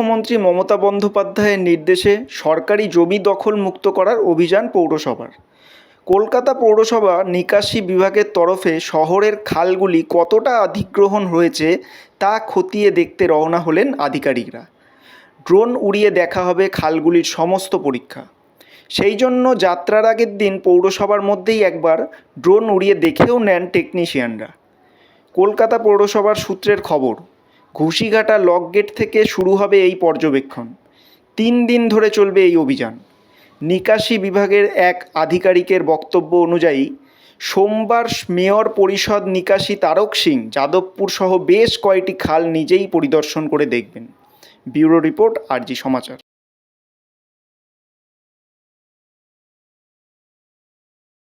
মুখ্যমন্ত্রী মমতা বন্দ্যোপাধ্যায়ের নির্দেশে সরকারি জমি দখল মুক্ত করার অভিযান পৌরসভার। কলকাতা পৌরসভা নিকাশি বিভাগের তরফে শহরের খালগুলি কতটা অধিগ্রহণ হয়েছে তা খতিয়ে দেখতে রওনা হলেন আধিকারিকরা। ড্রোন উড়িয়ে দেখা হবে খালগুলির সমস্ত পরীক্ষা। সেই জন্য যাত্রার আগের দিন পৌরসভার মধ্যেই একবার ড্রোন উড়িয়ে দেখেও নেন টেকনিশিয়ানরা। কলকাতা পৌরসভার সূত্রের খবর, ঘুষিঘাটা লক গেট থেকে শুরু হবে এই পর্যবেক্ষণ। 3 দিন ধরে চলবে এই অভিযান। নিকাশি বিভাগের এক আধিকারিকের বক্তব্য অনুযায়ী সোমবার মেয়র পরিষদ নিকাশি তারক সিং যাদবপুর সহ বেশ কয়েকটি খাল নিজেই পরিদর্শন করে দেখবেন। ব্যুরো রিপোর্ট, RG সমাচার।